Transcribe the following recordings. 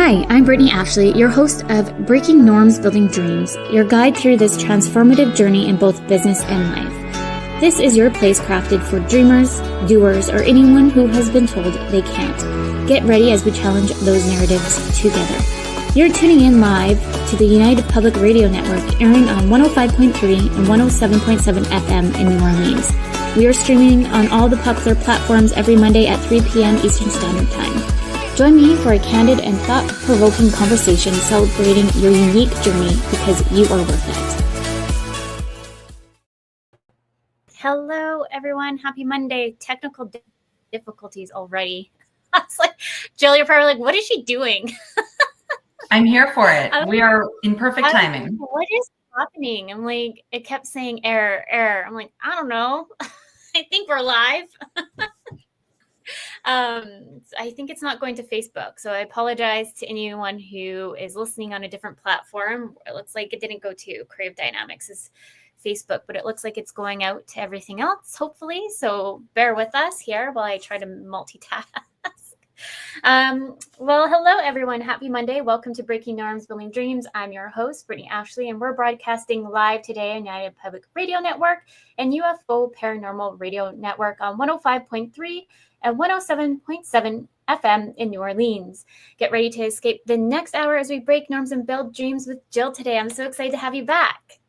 Hi, I'm Brittney Ashley, your host of Breaking Norms, Building Dreams, your guide through this transformative journey in both business and life. This is your place crafted for dreamers, doers, or anyone who has been told they can't. Get ready as we challenge those narratives together. You're tuning in live to the United Public Radio Network, airing on 105.3 and 107.7 FM in New Orleans. We are streaming on all the popular platforms every Monday at 3 p.m. Eastern Standard Time. Join me for a candid and thought-provoking conversation celebrating your unique journey because you are worth it. Hello, everyone. Happy Monday. Technical difficulties already. I was like, Jill, you're probably like, what is she doing? I'm here for it. We are in perfect timing. What is happening? I'm like, it kept saying error, error. I'm like, I don't know. I think we're live. I think it's not going to Facebook. So I apologize to anyone who is listening on a different platform. It looks like it didn't go to Crave Dynamics' Facebook, but it looks like it's going out to everything else, hopefully. So bear with us here while I try to multitask. Well, hello, everyone. Happy Monday. Welcome to Breaking Norms, Building Dreams. I'm your host, Brittney Ashley, and we're broadcasting live today on United Public Radio Network and UFO Paranormal Radio Network on 105.3 and 107.7 FM in New Orleans. Get ready to escape the next hour as we break norms and build dreams with Jill today. I'm so excited to have you back.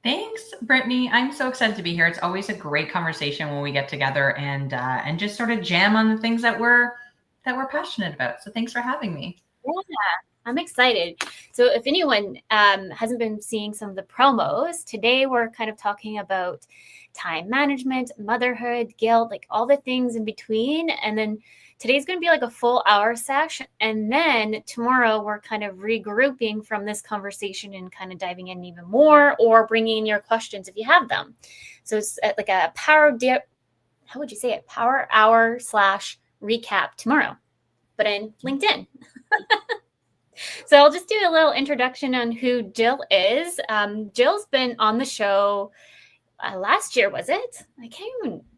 Thanks, Brittney. I'm so excited to be here. It's always a great conversation when we get together and just sort of jam on the things that we're passionate about. So thanks for having me. Yeah, I'm excited. So if anyone hasn't been seeing some of the promos, today we're kind of talking about time management, motherhood, guilt, like all the things in between. And then today's going to be like a full hour sesh. And then tomorrow we're kind of regrouping from this conversation and kind of diving in even more or bringing in your questions if you have them. So it's like a power hour / recap tomorrow, but in LinkedIn. So I'll just do a little introduction on who Jill is. Jill's been on the show last year, was it?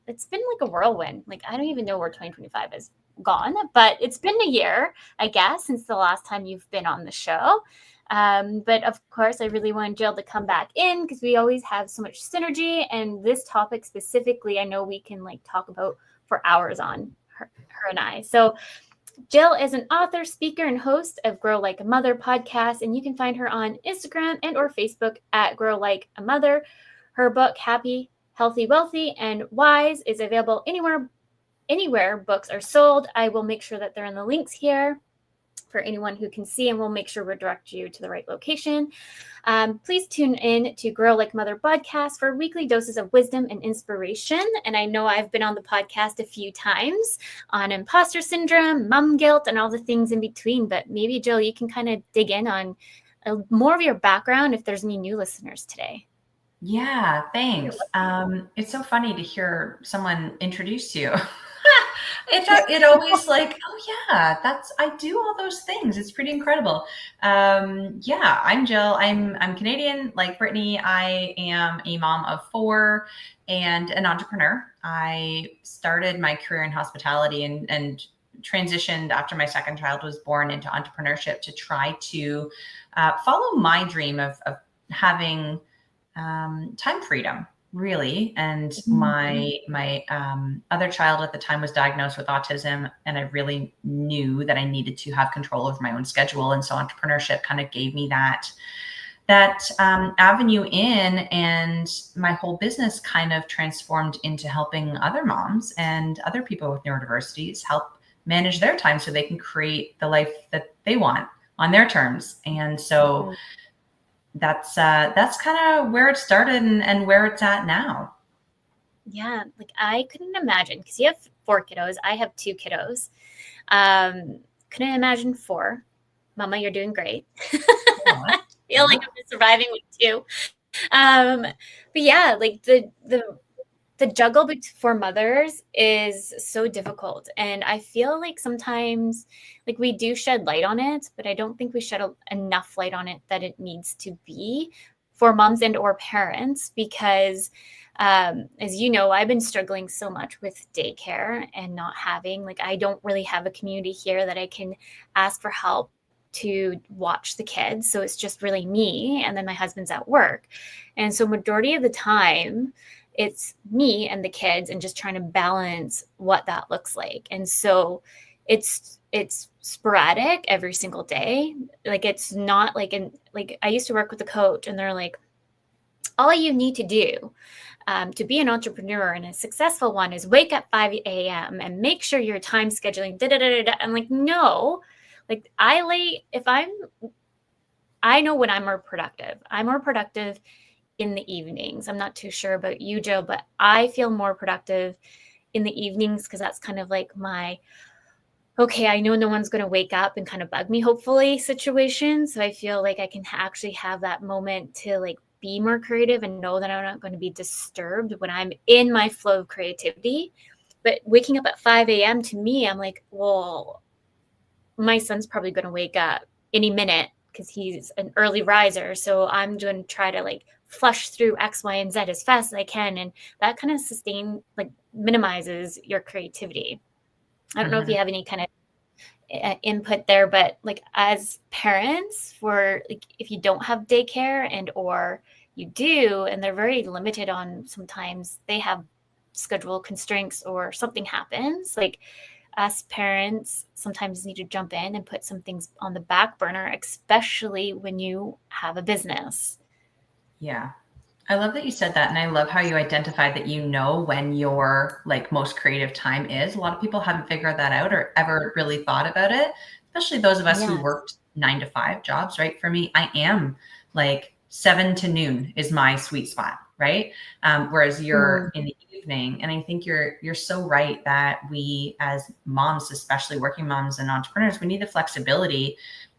It's been like a whirlwind. Like, I don't even know where 2025 is gone, but it's been a year, I guess, since the last time you've been on the show. But of course, I really want Jill to come back in because we always have so much synergy. And this topic specifically, I know we can like talk about for hours on her and I. So Jill is an author, speaker, and host of Grow Like a Mother podcast, and you can find her on Instagram and or Facebook at Grow Like a Mother. Her book, Happy, Healthy, Wealthy, and Wise, is available anywhere books are sold. I will make sure that they're in the links here for anyone who can see, and we'll make sure we direct you to the right location. Please tune in to Grow Like Mother podcast for weekly doses of wisdom and inspiration. And I know I've been on the podcast a few times on imposter syndrome, mom guilt, and all the things in between. But maybe, Jill, you can kind of dig in on more of your background if there's any new listeners today. Yeah, thanks. It's so funny to hear someone introduce you. It always like, oh yeah, I do all those things. It's pretty incredible. Yeah, I'm Jill. I'm Canadian, like Brittney. I am a mom of 4 and an entrepreneur. I started my career in hospitality and transitioned after my second child was born into entrepreneurship to try to follow my dream of having time freedom, really. And my other child at the time was diagnosed with autism, and I really knew that I needed to have control over my own schedule. And so entrepreneurship kind of gave me that avenue in, and my whole business kind of transformed into helping other moms and other people with neurodiversities help manage their time so they can create the life that they want on their terms. And so that's kind of where it started and where it's at now. Yeah, like I couldn't imagine, because you have 4 kiddos. I have 2 kiddos. Couldn't imagine 4. Mama, you're doing great. I feel like I'm just surviving with 2. But yeah, like the juggle for mothers is so difficult. And I feel like sometimes like we do shed light on it, but I don't think we shed enough light on it that it needs to be for moms and or parents, because as you know, I've been struggling so much with daycare and not having, like, I don't really have a community here that I can ask for help to watch the kids. So it's just really me, and then my husband's at work. And so majority of the time it's me and the kids and just trying to balance what that looks like. And so it's sporadic every single day. Like it's not like I used to work with a coach, and they're like, all you need to do to be an entrepreneur and a successful one is wake up 5 a.m. and make sure your time scheduling. I'm like, no, like I know when I'm more productive. I'm more productive in the evenings. I'm not too sure about you, Jill, but I feel more productive in the evenings because that's kind of like my, okay, I know no one's going to wake up and kind of bug me, hopefully, situation. So I feel like I can actually have that moment to like be more creative and know that I'm not going to be disturbed when I'm in my flow of creativity. But waking up at 5 a.m. to me, I'm like, well, my son's probably going to wake up any minute because he's an early riser. So I'm going to try to like flush through X, Y, and Z as fast as I can. And that kind of minimizes your creativity. I don't know if you have any kind of input there, but like as parents, for like if you don't have daycare and or you do, and they're very limited on, sometimes they have schedule constraints or something happens, like us parents sometimes need to jump in and put some things on the back burner, especially when you have a business. Yeah. I love that you said that. And I love how you identified that you know when your like most creative time is. A lot of people haven't figured that out or ever really thought about it, especially those of us who worked 9 to 5 jobs, right? For me, I am like 7 to noon is my sweet spot, right? Whereas you're in the evening. And I think you're so right that we as moms, especially working moms and entrepreneurs, we need the flexibility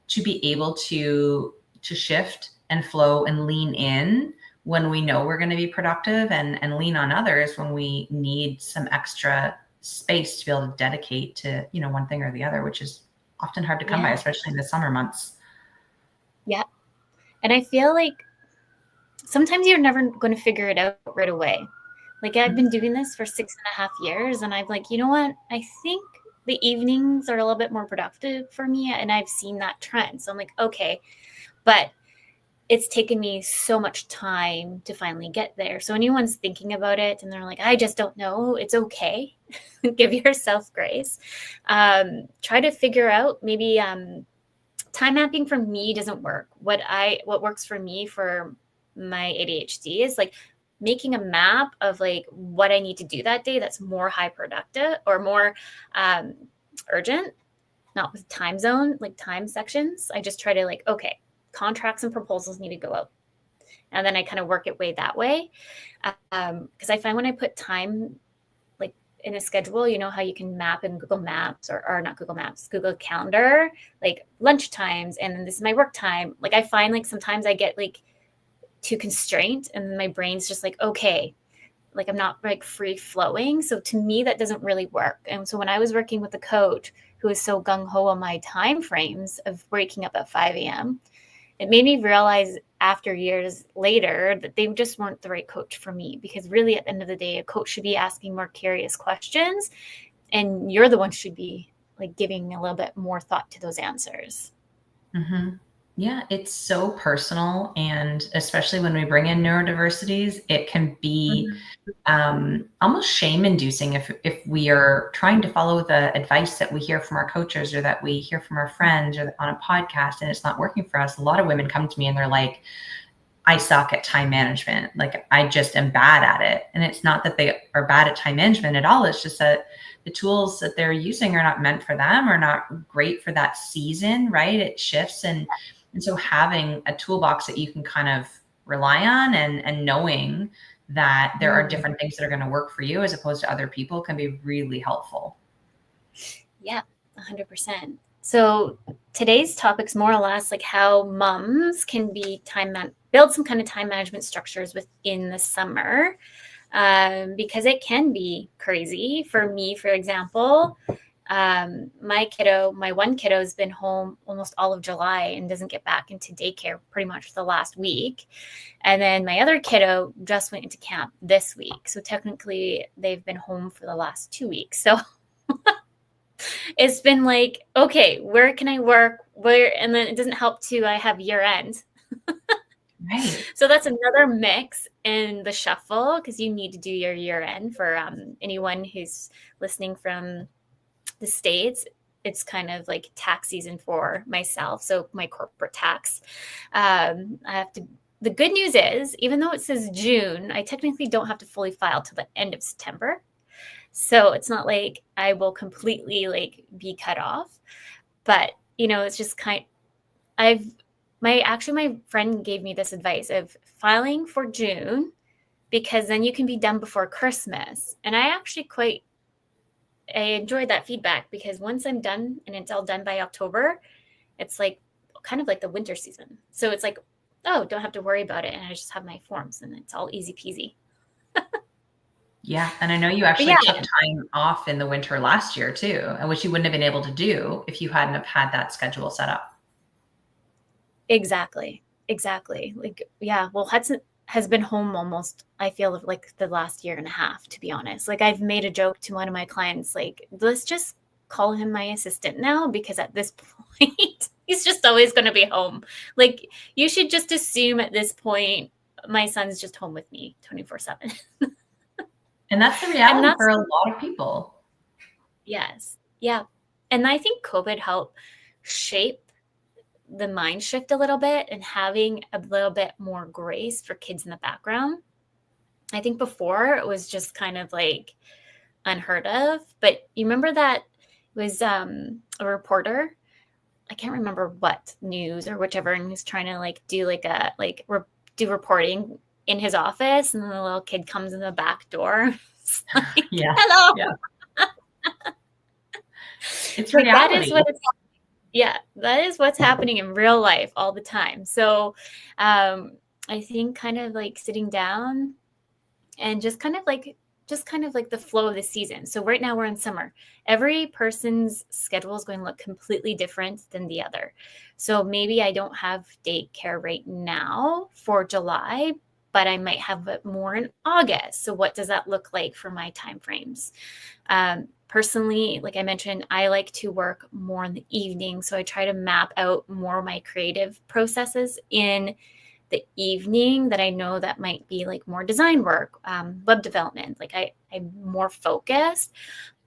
to be able to shift and flow and lean in when we know we're going to be productive, and lean on others when we need some extra space to be able to dedicate to, you know, one thing or the other, which is often hard to come by, especially in the summer months. Yeah. And I feel like sometimes you're never going to figure it out right away. Like I've been doing this for 6.5 years, and I'm like, you know what? I think the evenings are a little bit more productive for me. And I've seen that trend. So I'm like, okay, but it's taken me so much time to finally get there. So anyone's thinking about it and they're like, I just don't know, it's okay. Give yourself grace. Try to figure out maybe time mapping for me doesn't work. What works for me for my ADHD is like making a map of like what I need to do that day that's more high productive or more urgent, not with time zone, like time sections. I just try to like, okay, contracts and proposals need to go out. And then I kind of work it that way. Because I find when I put time like in a schedule, you know how you can map in Google Maps or not Google Maps, Google Calendar, like lunch times, and then this is my work time. Like I find like sometimes I get like too constrained and my brain's just like, okay, like I'm not like free flowing. So to me, that doesn't really work. And so when I was working with a coach who was so gung-ho on my time frames of waking up at 5 a.m., it made me realize after years later that they just weren't the right coach for me, because really at the end of the day, a coach should be asking more curious questions, and you're the one should be like giving a little bit more thought to those answers. Mm-hmm. Yeah, it's so personal. And especially when we bring in neurodiversities, it can be almost shame inducing if we are trying to follow the advice that we hear from our coaches or that we hear from our friends or on a podcast and it's not working for us. A lot of women come to me and they're like, I suck at time management. Like I just am bad at it. And it's not that they are bad at time management at all. It's just that the tools that they're using are not meant for them or not great for that season, right? It shifts. And so having a toolbox that you can kind of rely on and knowing that there are different things that are going to work for you as opposed to other people can be really helpful. Yeah, 100%. So today's topic's more or less like how moms can be build some kind of time management structures within the summer, because it can be crazy. For me, for example, my one kiddo has been home almost all of July and doesn't get back into daycare pretty much the last week. And then my other kiddo just went into camp this week. So technically they've been home for the last 2 weeks. So It's been like, okay, where can I work? Where, and then it doesn't help too, I have year end. Right. So that's another mix in the shuffle, because you need to do your year end for anyone who's listening from the States. It's kind of like tax season for myself. So my corporate tax, I have to, the good news is, even though it says June, I technically don't have to fully file till the end of September. So it's not like I will completely like be cut off, but you know, it's just my friend gave me this advice of filing for June, because then you can be done before Christmas. And I actually I enjoyed that feedback, because once I'm done and it's all done by October, it's like kind of like the winter season. So it's like, oh, don't have to worry about it. And I just have my forms and it's all easy peasy. Yeah. And I know you actually took time off in the winter last year too, and which you wouldn't have been able to do if you hadn't have had that schedule set up. Exactly. Like, yeah, well, Hudson has been home almost, I feel like the last year and a half, to be honest. Like, I've made a joke to one of my clients, like, let's just call him my assistant now, because at this point, he's just always going to be home. Like, you should just assume at this point, my son's just home with me 24/7. And that's the reality for a lot of people. Yes. Yeah. And I think COVID helped shape the mind shift a little bit, and having a little bit more grace for kids in the background. I think before it was just kind of like unheard of, but you remember that was a reporter, I can't remember what news or whichever, and he's trying to like do like a do reporting in his office, and then the little kid comes in the back door. Like, yeah. Hello. Yeah. It's like, reality. that is what it's Yeah, that is what's happening in real life all the time. So I think kind of like sitting down and just kind of like the flow of the season. So right now we're in summer. Every person's schedule is going to look completely different than the other. So maybe I don't have daycare right now for July, but I might have it more in August. So what does that look like for my timeframes? Personally, like I mentioned, I like to work more in the evening. So I try to map out more of my creative processes in the evening that I know that might be like more design work, web development. Like I'm more focused,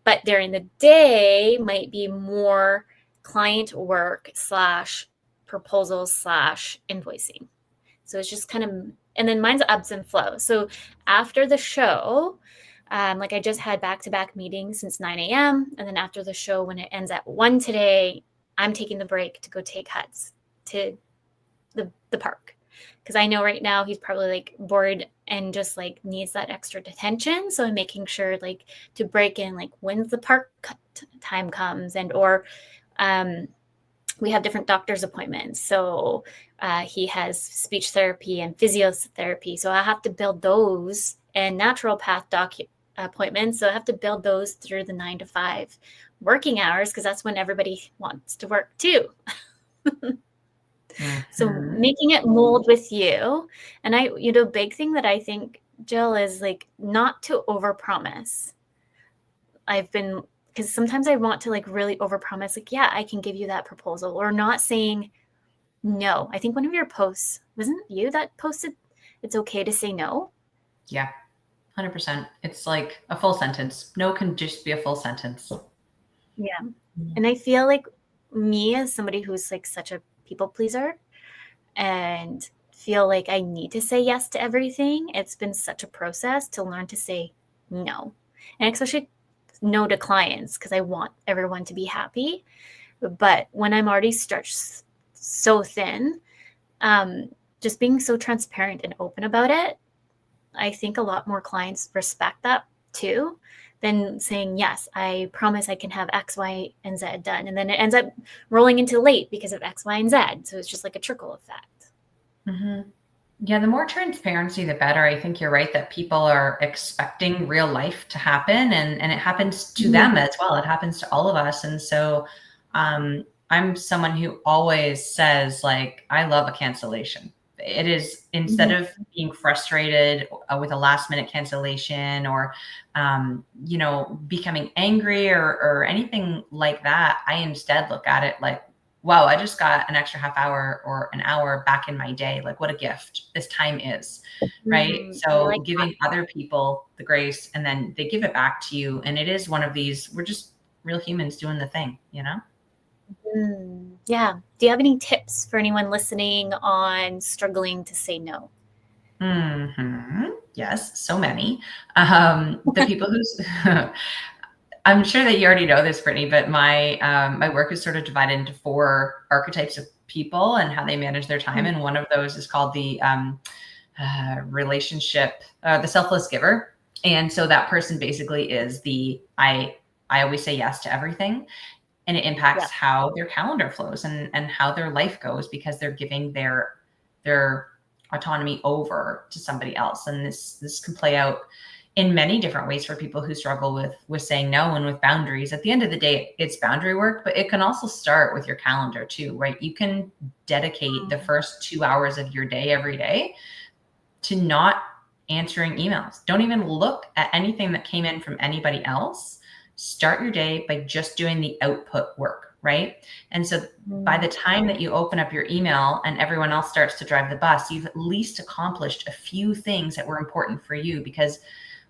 but during the day might be more client work / proposals / invoicing. So it's just kind of, and then mine's ebbs and flows. So after the show, like I just had back-to-back meetings since 9 a.m. And then after the show, when it ends at 1 today, I'm taking the break to go take Huts to the park. Because I know right now he's probably like bored and just like needs that extra attention. So I'm making sure like to break in like when's the park time comes, and or we have different doctor's appointments. So he has speech therapy and physiotherapy. So I have to build those, and naturopath appointments. So I have to build those through the 9 to 5 working hours, because that's when everybody wants to work too. So making it mold with you. And big thing that I think, Jill, is like not to overpromise. Because sometimes I want to like really overpromise, like, yeah, I can give you that proposal, or not saying no. I think one of your posts, wasn't you that posted it's okay to say no? Yeah, 100%. It's like a full sentence. No can just be a full sentence. Yeah. And I feel like me, as somebody who's like such a people pleaser and feel like I need to say yes to everything, it's been such a process to learn to say no. And especially no to clients, because I want everyone to be happy. But when I'm already stretched so thin, just being so transparent and open about it, I think a lot more clients respect that too, than saying, yes, I promise I can have X, Y, and Z done. And then it ends up rolling into late because of X, Y, and Z. So it's just like a trickle effect. Mm-hmm. Yeah, the more transparency, the better. I think you're right that people are expecting real life to happen, and it happens to them as well. It happens to all of us. And so I'm someone who always says, like, I love a cancellation. It is, instead of being frustrated with a last minute cancellation or, becoming angry or anything like that, I instead look at it like, wow, I just got an extra half hour or an hour back in my day. Like, what a gift this time is, right? I So like giving other people the grace, and then they give it back to you. And it is one of these, we're just real humans doing the thing, Yeah. Do you have any tips for anyone listening on struggling to say no? Yes, so many. The people who's I'm sure that you already know this, Brittney, but my work is sort of divided into 4 archetypes of people and how they manage their time. And one of those is called the the selfless giver. And so that person basically is I always say yes to everything. And it impacts how their calendar flows and how their life goes, because they're giving their autonomy over to somebody else. And this can play out in many different ways for people who struggle with saying no and with boundaries. At the end of the day, it's boundary work, but it can also start with your calendar too, right? You can dedicate the first 2 hours of your day every day to not answering emails. Don't even look at anything that came in from anybody else. Start your day by just doing the output work, right? And so by the time that you open up your email and everyone else starts to drive the bus, you've at least accomplished a few things that were important for you. Because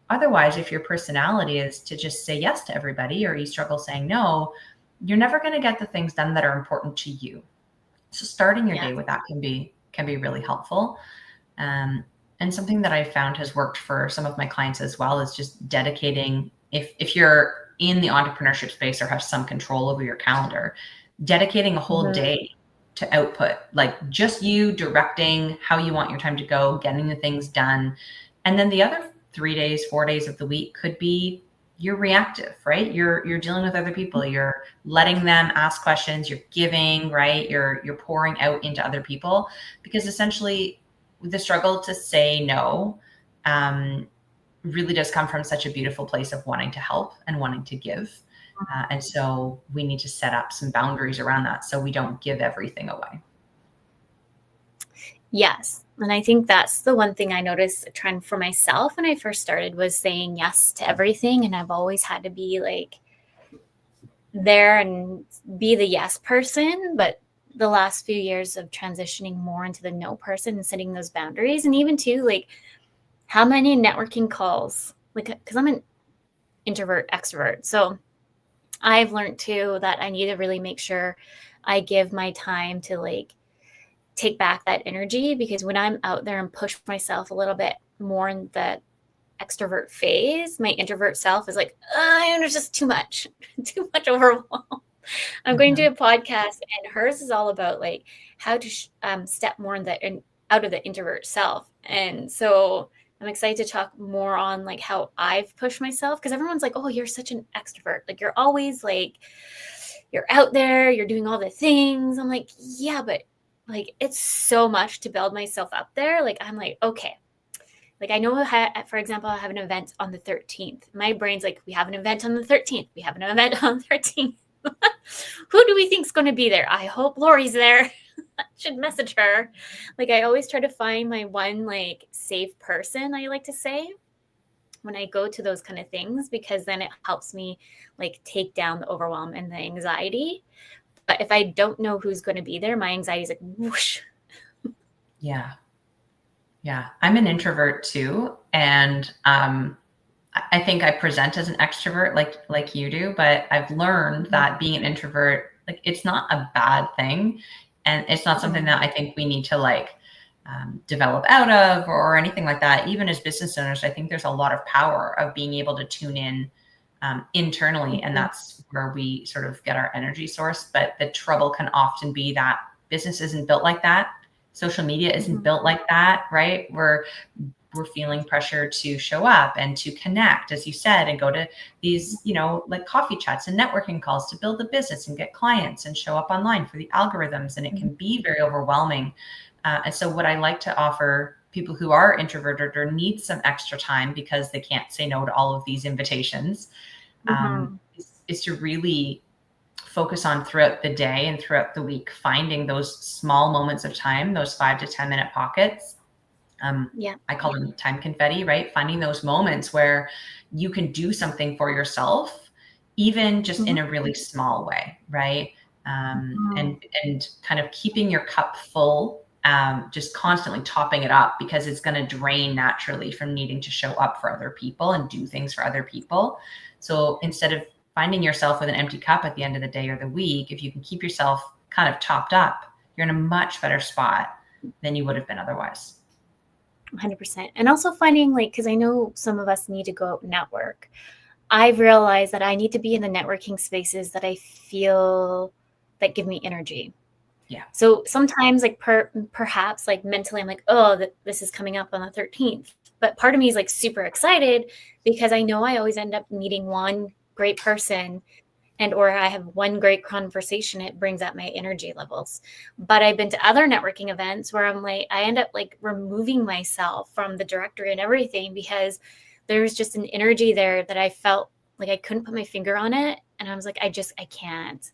otherwise, if your personality is to just say yes to everybody, or you struggle saying no, you're never going to get the things done that are important to you. So starting your day with that can be really helpful. And something that I found has worked for some of my clients as well is just dedicating, if you're in the entrepreneurship space or have some control over your calendar, dedicating a whole day to output, like just you directing how you want your time to go, getting the things done. And then the other 3 days, 4 days of the week could be you're reactive, right? You're dealing with other people. You're letting them ask questions. You're giving, right? You're pouring out into other people, because essentially the struggle to say no really does come from such a beautiful place of wanting to help and wanting to give. And so we need to set up some boundaries around that so we don't give everything away. Yes. And I think that's the one thing I noticed a trend for myself when I first started was saying yes to everything. And I've always had to be like there and be the yes person. But the last few years of transitioning more into the no person and setting those boundaries, and even too, like how many networking calls, like, because I'm an introvert, extrovert. So I've learned too that I need to really make sure I give my time to like take back that energy, because when I'm out there and push myself a little bit more in the extrovert phase, my introvert self is like, there's just too much overwhelm. I'm going to do a podcast, and hers is all about like how to step more out of the introvert self. And so I'm excited to talk more on like how I've pushed myself, because everyone's like, oh, you're such an extrovert. Like you're always like, you're out there, you're doing all the things. I'm like, yeah, but like, it's so much to build myself up there. Like, I'm like, okay. Like, I know, for example, I have an event on the 13th. My brain's like, we have an event on the 13th. We have an event on the 13th. Who do we think's going to be there? I hope Lori's there. I should message her. Like, I always try to find my one, like, safe person, I like to say, when I go to those kind of things, because then it helps me, like, take down the overwhelm and the anxiety. But if I don't know who's going to be there, my anxiety is like whoosh. Yeah. I'm an introvert too. And I think I present as an extrovert like you do, but I've learned that being an introvert, like it's not a bad thing. And it's not something that I think we need to like develop out of or anything like that. Even as business owners, I think there's a lot of power of being able to tune in internally, and that's where we sort of get our energy source. But the trouble can often be that business isn't built like that. Social media isn't built like that, right? We're feeling pressure to show up and to connect, as you said, and go to these, like coffee chats and networking calls to build a business and get clients and show up online for the algorithms. And it can be very overwhelming. And so what I like to offer people who are introverted or need some extra time because they can't say no to all of these invitations, is to really focus on throughout the day and throughout the week, finding those small moments of time, those 5 to 10 minute pockets. I call them time confetti, right? Finding those moments where you can do something for yourself, even just in a really small way, right? And kind of keeping your cup full, just constantly topping it up, because it's going to drain naturally from needing to show up for other people and do things for other people. So instead of finding yourself with an empty cup at the end of the day or the week, if you can keep yourself kind of topped up, you're in a much better spot than you would have been otherwise. 100%. And also finding, like, because I know some of us need to go out and network. I've realized that I need to be in the networking spaces that I feel that give me energy. Yeah. So sometimes, like, perhaps like mentally, I'm like, oh, this is coming up on the 13th. But part of me is like super excited because I know I always end up meeting one great person, or I have one great conversation. It brings up my energy levels. But I've been to other networking events where I'm like, I end up like removing myself from the directory and everything, because there's just an energy there that I felt like I couldn't put my finger on it. And I was like, I can't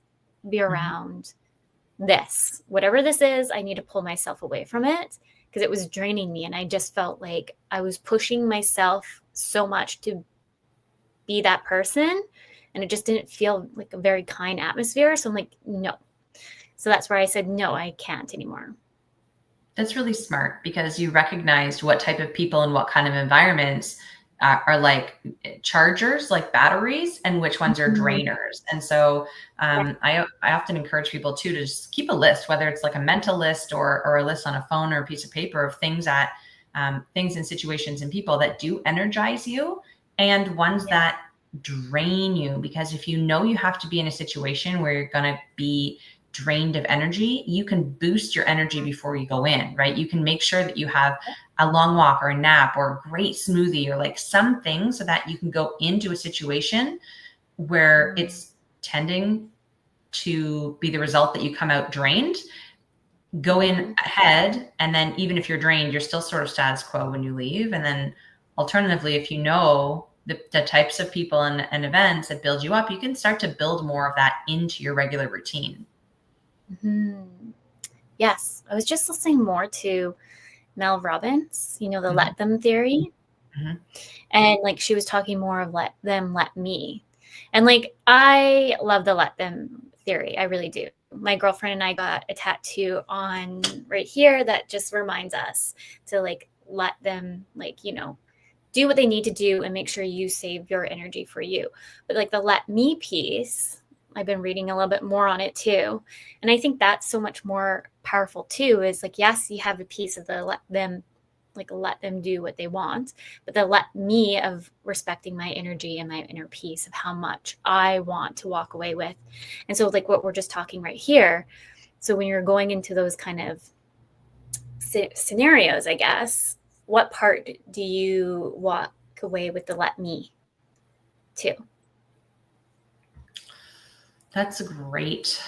be around this. Whatever this is, I need to pull myself away from it, because it was draining me. And I just felt like I was pushing myself so much to be that person. And it just didn't feel like a very kind atmosphere. So I'm like, no. So that's where I said, no, I can't anymore. That's really smart, because you recognized what type of people and what kind of environments are like chargers, like batteries, and which ones are drainers. And so I often encourage people too to just keep a list, whether it's like a mental list or a list on a phone or a piece of paper of things that things and situations and people that do energize you, and ones that drain you. Because if you know you have to be in a situation where you're going to be drained of energy, you can boost your energy before you go in, right? You can make sure that you have a long walk or a nap or a great smoothie or like something, so that you can go into a situation where it's tending to be the result that you come out drained. Go in ahead, and then even if you're drained, you're still sort of status quo when you leave. And then alternatively, if you know the types of people and events that build you up, you can start to build more of that into your regular routine. Yes. I was just listening more to Mel Robbins, the let them theory. And like, she was talking more of let them, let me. And like, I love the let them theory. I really do. My girlfriend and I got a tattoo on right here that just reminds us to like, let them, like, do what they need to do and make sure you save your energy for you. But like the let me piece, I've been reading a little bit more on it too. And I think that's so much more powerful too, is like, yes, you have a piece of the let them do what they want, but the let me of respecting my energy and my inner peace of how much I want to walk away with. And so like what we're just talking right here. So when you're going into those kind of scenarios, I guess, what part do you walk away with the let me to? That's a great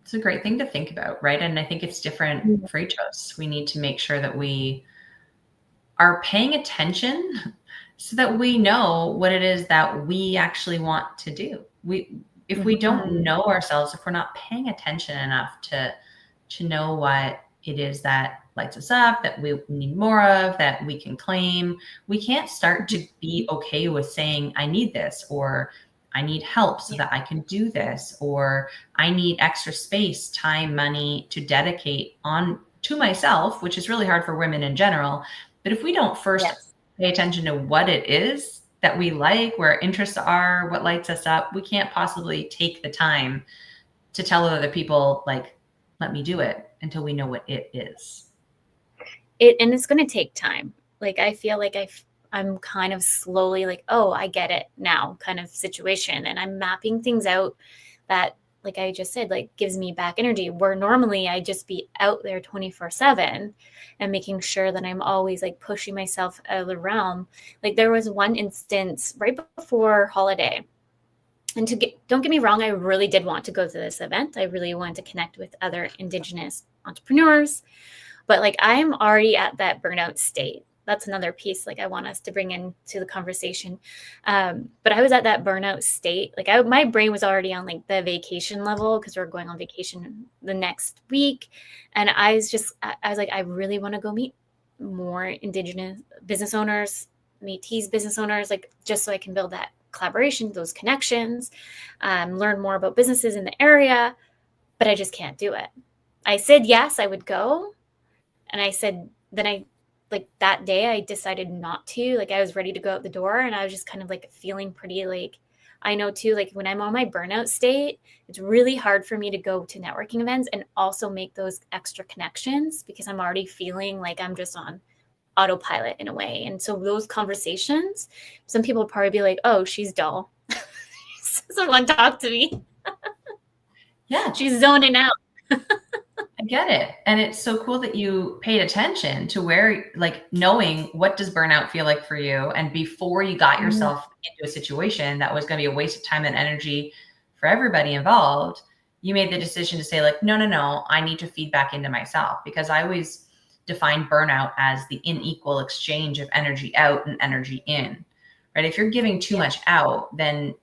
thing to think about, right? And I think it's different for each of us. We need to make sure that we are paying attention so that we know what it is that we actually want to do. If we don't know ourselves, if we're not paying attention enough to know what it is that lights us up, that we need more of, that we can claim, we can't start to be okay with saying, I need this, or I need help so that I can do this, or I need extra space, time, money to dedicate on to myself, which is really hard for women in general. But if we don't first pay attention to what it is that we like, where our interests are, what lights us up, we can't possibly take the time to tell other people, like, let me do it, until we know what it is. And it's going to take time. Like, I feel like I'm kind of slowly like, oh, I get it now kind of situation. And I'm mapping things out that, like I just said, like gives me back energy, where normally I just be out there 24/7 and making sure that I'm always like pushing myself out of the realm. Like there was one instance right before holiday. And don't get me wrong, I really did want to go to this event. I really wanted to connect with other Indigenous entrepreneurs. But like I'm already at that burnout state that's another piece like I want us to bring into the conversation. But I was at that burnout state. Like my brain was already on like the vacation level because we're going on vacation the next week. And I was like, I really want to go meet more Indigenous business owners, Métis business owners, like just so I can build that collaboration, those connections, learn more about businesses in the area, but I just can't do it. I said, yes, I would go. And I said, then that day I decided not to, like, I was ready to go out the door and I was just kind of like feeling pretty like, I know too, like when I'm on my burnout state, it's really hard for me to go to networking events and also make those extra connections because I'm already feeling like I'm just on autopilot in a way. And so those conversations, some people would probably be like, oh, she's dull. Someone talk to me. Yeah. She's zoning out. I get it. And it's so cool that you paid attention to where, like, knowing what does burnout feel like for you. And before you got yourself into a situation that was going to be a waste of time and energy for everybody involved, you made the decision to say like, no, I need to feed back into myself, because I always define burnout as the unequal exchange of energy out and energy in, right? If you're giving too much out, then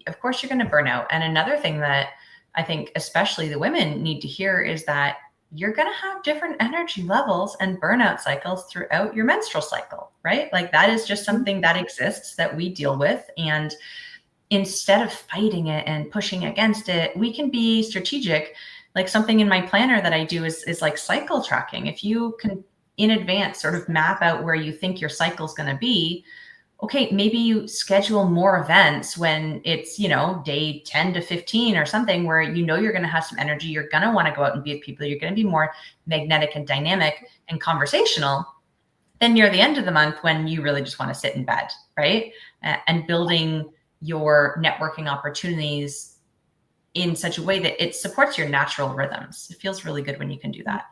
of course you're going to burn out. And another thing that I think especially the women need to hear is that you're going to have different energy levels and burnout cycles throughout your menstrual cycle, right? Like that is just something that exists that we deal with. And instead of fighting it and pushing against it, we can be strategic. Like something in my planner that I do is like cycle tracking. If you can in advance sort of map out where you think your cycle is going to be, okay, maybe you schedule more events when it's, day 10 to 15 or something where you're going to have some energy. You're going to want to go out and be with people. You're going to be more magnetic and dynamic and conversational than near the end of the month when you really just want to sit in bed, right? And building your networking opportunities in such a way that it supports your natural rhythms. It feels really good when you can do that.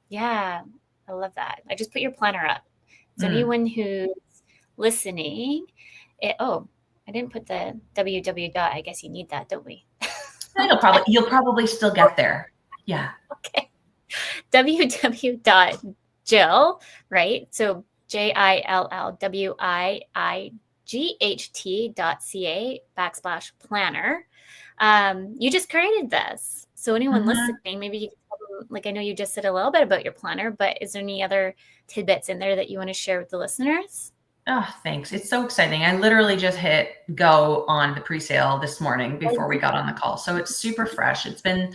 Yeah, I love that. I just put your planner up. So anyone who's listening, I didn't put the www. I guess you need that, don't we? You'll probably still get there. Yeah. Okay. www.Jill, right? So JILLWIIGHT.ca/planner. You just created this. So anyone listening, maybe you can, like, I know you just said a little bit about your planner, but is there any other tidbits in there that you want to share with the listeners? Oh, thanks. It's so exciting. I literally just hit go on the pre-sale this morning before we got on the call. So it's super fresh. It's been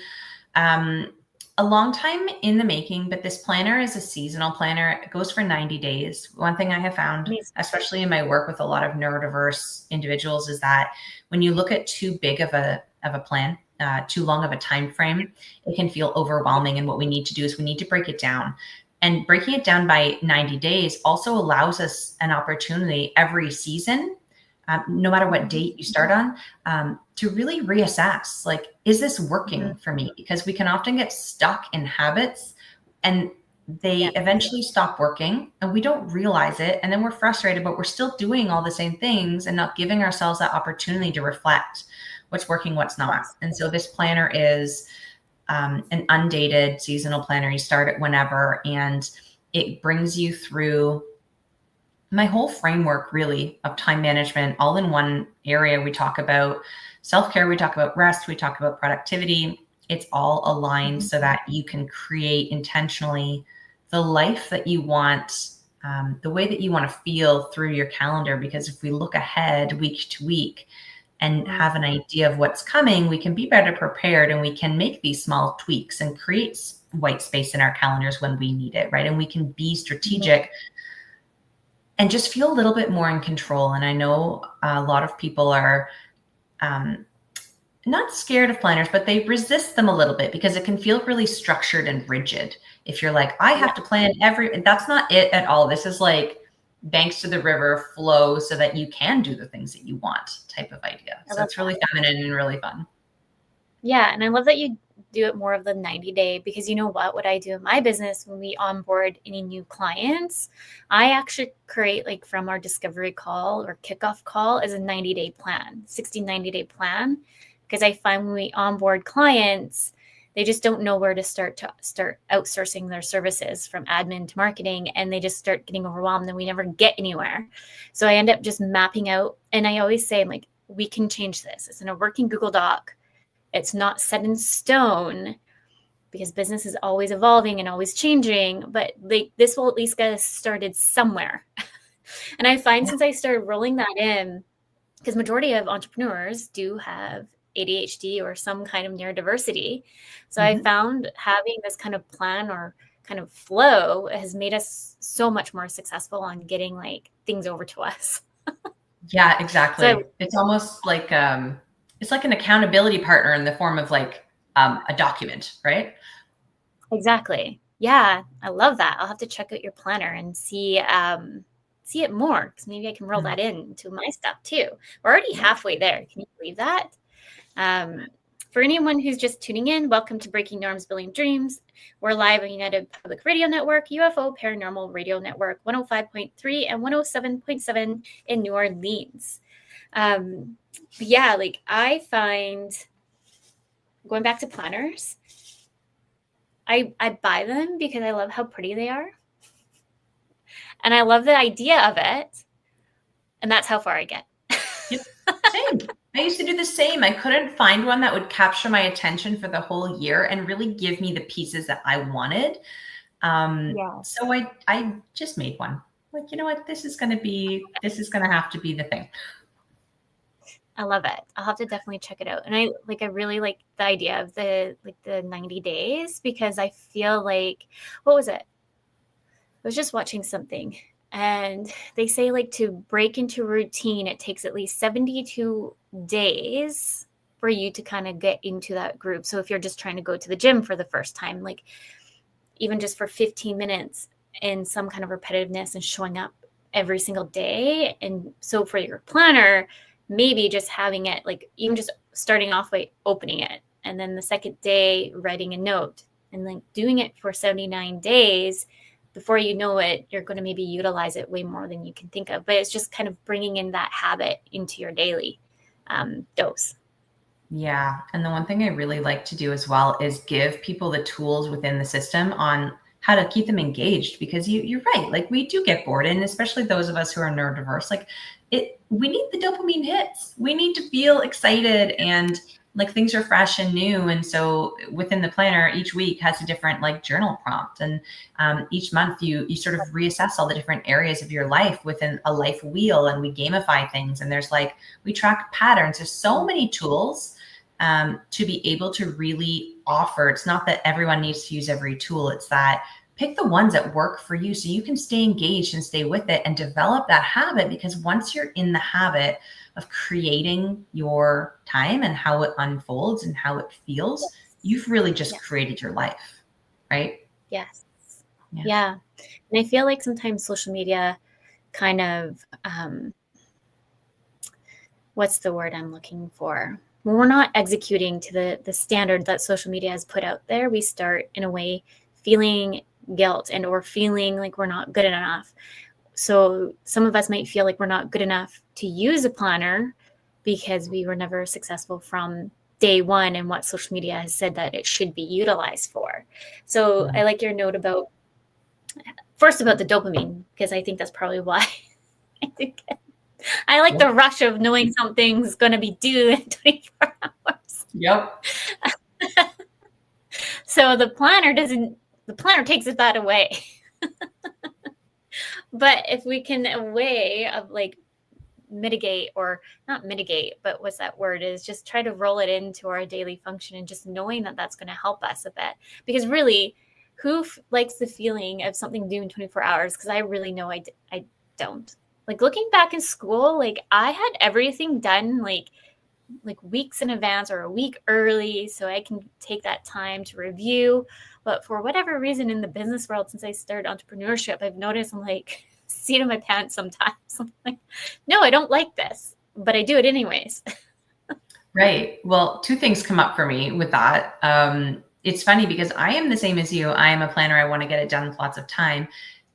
a long time in the making, but this planner is a seasonal planner. It goes for 90 days. One thing I have found, especially in my work with a lot of neurodiverse individuals, is that when you look at too big of a plan, too long of a time frame, it can feel overwhelming. And what we need to do is we need to break it down. And breaking it down by 90 days also allows us an opportunity every season, no matter what date you start on, to really reassess, like, is this working for me? Because we can often get stuck in habits and they eventually stop working and we don't realize it. And then we're frustrated, but we're still doing all the same things and not giving ourselves that opportunity to reflect what's working, what's not. And so this planner is an undated seasonal planner. You start it whenever, and it brings you through my whole framework really of time management all in one area. We talk about self-care, we talk about rest, we talk about productivity. It's all aligned so that you can create intentionally the life that you want, the way that you want to feel through your calendar. Because if we look ahead week to week and have an idea of what's coming, we can be better prepared and we can make these small tweaks and create white space in our calendars when we need it, right? And we can be strategic and just feel a little bit more in control. And I know a lot of people are not scared of planners, but they resist them a little bit because it can feel really structured and rigid. If you're like, I have to plan that's not it at all. This is like banks to the river, flow so that you can do the things that you want type of idea. So it's really feminine and really fun. Yeah. And I love that you do it more of the 90-day, because you know what I do in my business when we onboard any new clients, I actually create, like, from our discovery call or kickoff call is a 90-day plan, 90-day plan. Because I find when we onboard clients, they just don't know where to start outsourcing their services from admin to marketing, and they just start getting overwhelmed and we never get anywhere. So I end up just mapping out, and I always say, I'm like, we can change this. It's in a working Google Doc. It's not set in stone, because business is always evolving and always changing, but like this will at least get us started somewhere. And I find since I started rolling that in, because majority of entrepreneurs do have ADHD or some kind of neurodiversity. So I found having this kind of plan or kind of flow has made us so much more successful on getting like things over to us. Yeah, exactly. So, it's almost like it's like an accountability partner in the form of like a document, right? Exactly. Yeah, I love that. I'll have to check out your planner and see it more, because maybe I can roll that into my stuff too. We're already halfway there. Can you believe that? For anyone who's just tuning in, welcome to Breaking Norms, Building Dreams. We're live on United Public Radio Network, UFO Paranormal Radio Network, 105.3 and 107.7 in New Orleans. Yeah, like I find, going back to planners, I buy them because I love how pretty they are. And I love the idea of it. And that's how far I get. Yep. Same. I used to do the same. I couldn't find one that would capture my attention for the whole year and really give me the pieces that I wanted. So I just made one. Like, you know what? This is going to have to be the thing. I love it. I'll have to definitely check it out. And I really like the idea of the 90 days, because I feel like, what was it? I was just watching something, and they say like to break into routine, it takes at least 72 days for you to kind of get into that group. So if you're just trying to go to the gym for the first time, like even just for 15 minutes in some kind of repetitiveness and showing up every single day. And so for your planner, maybe just having it, like even just starting off by opening it, and then the second day writing a note, and like doing it for 79 days. Before you know it, you're going to maybe utilize it way more than you can think of. But it's just kind of bringing in that habit into your daily dose. Yeah. And the one thing I really like to do as well is give people the tools within the system on how to keep them engaged, because you're right. Like we do get bored, and especially those of us who are neurodiverse, like we need the dopamine hits. We need to feel excited and like things are fresh and new. And so within the planner, each week has a different like journal prompt. And each month you sort of reassess all the different areas of your life within a life wheel, and we gamify things. And there's like, we track patterns. There's so many tools to be able to really offer. It's not that everyone needs to use every tool. It's that pick the ones that work for you so you can stay engaged and stay with it and develop that habit. Because once you're in the habit of creating your time and how it unfolds and how it feels, you've really just created your life, right? Yes. Yeah. And I feel like sometimes social media kind of, what's the word I'm looking for? When we're not executing to the standard that social media has put out there, we start in a way feeling guilt and or feeling like we're not good enough. So some of us might feel like we're not good enough to use a planner because we were never successful from day one and what social media has said that it should be utilized for. So I like your note about the dopamine, because I think that's probably why I like the rush of knowing something's going to be due in 24 hours. Yep. So the planner takes that away. But if we can, a way of like mitigate, or not mitigate, but what's that word, is just try to roll it into our daily function, and just knowing that that's going to help us a bit. Because really, who likes the feeling of something due in 24 hours? Because I really know I don't. Like looking back in school, like I had everything done like weeks in advance or a week early, so I can take that time to review. But for whatever reason in the business world, since I started entrepreneurship, I've noticed I'm like seat in my pants sometimes. I'm like, no, I don't like this, but I do it anyways. Right. Well, two things come up for me with that. It's funny because I am the same as you. I am a planner. I want to get it done with lots of time.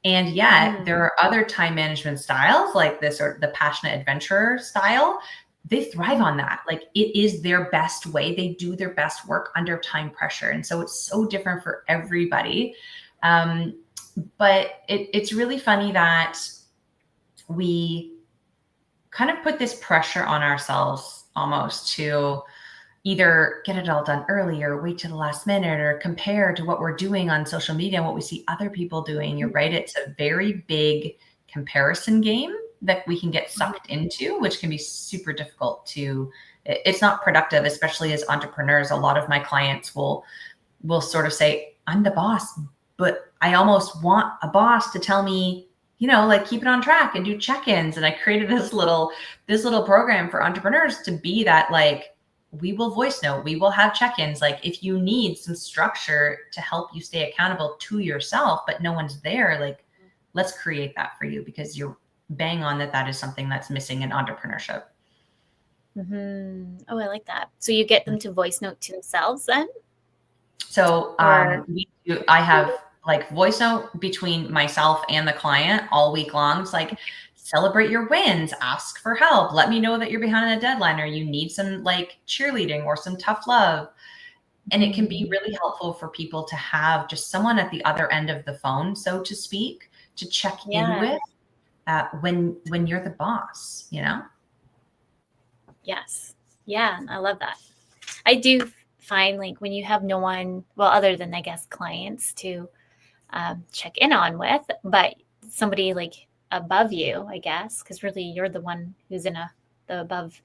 And yet there are other time management styles like this, or the passionate adventurer style, they thrive on that. Like it is their best way. They do their best work under time pressure. And so it's so different for everybody. But it's really funny that we kind of put this pressure on ourselves almost to either get it all done early or wait to the last minute or compare to what we're doing on social media and what we see other people doing. You're right. It's a very big comparison game that we can get sucked into, which can be super difficult to, it's not productive, especially as entrepreneurs. A lot of my clients will sort of say, I'm the boss, but I almost want a boss to tell me, you know, like keep it on track and do check-ins. And I created this little program for entrepreneurs to be that, like, we will voice note, we will have check-ins. Like if you need some structure to help you stay accountable to yourself, but no one's there, like let's create that for you, because you're bang on that is something that's missing in entrepreneurship. Oh, I like that. So you get them to voice note to themselves then? So I have like voice note between myself and the client all week long. It's like, celebrate your wins, ask for help, let me know that you're behind on a deadline or you need some like cheerleading or some tough love. And it can be really helpful for people to have just someone at the other end of the phone, so to speak, to check in with when you're the boss, you know? Yes. Yeah. I love that. I do find like when you have no one, well, other than I guess clients to check in on with, but somebody like above you, I guess, because really you're the one who's in the above.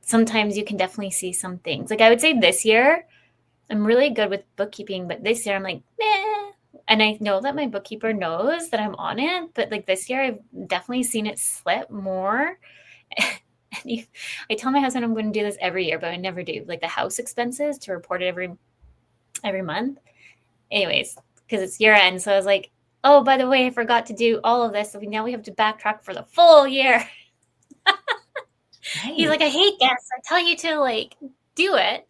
Sometimes you can definitely see some things. Like I would say this year, I'm really good with bookkeeping, but this year I'm like, meh. And I know that my bookkeeper knows that I'm on it, but like this year I've definitely seen it slip more. And I tell my husband I'm going to do this every year, but I never do. Like the house expenses, to report it every month. Anyways, because it's year end. So I was like, oh, by the way, I forgot to do all of this. So now we have to backtrack for the full year. He's like, I hate this. I tell you to like do it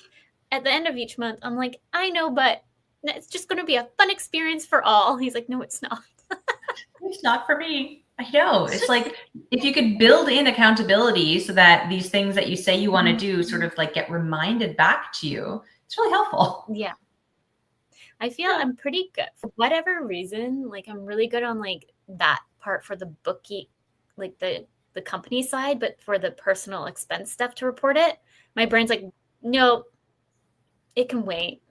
at the end of each month. I'm like, I know, but it's just going to be a fun experience for all. He's like, no, it's not. It's not for me. I know. It's like if you could build in accountability so that these things that you say you want to do sort of like get reminded back to you, it's really helpful. Yeah. I feel I'm pretty good for whatever reason. Like I'm really good on like that part for the bookie, like the company side, but for the personal expense stuff to report it, my brain's like, no, it can wait.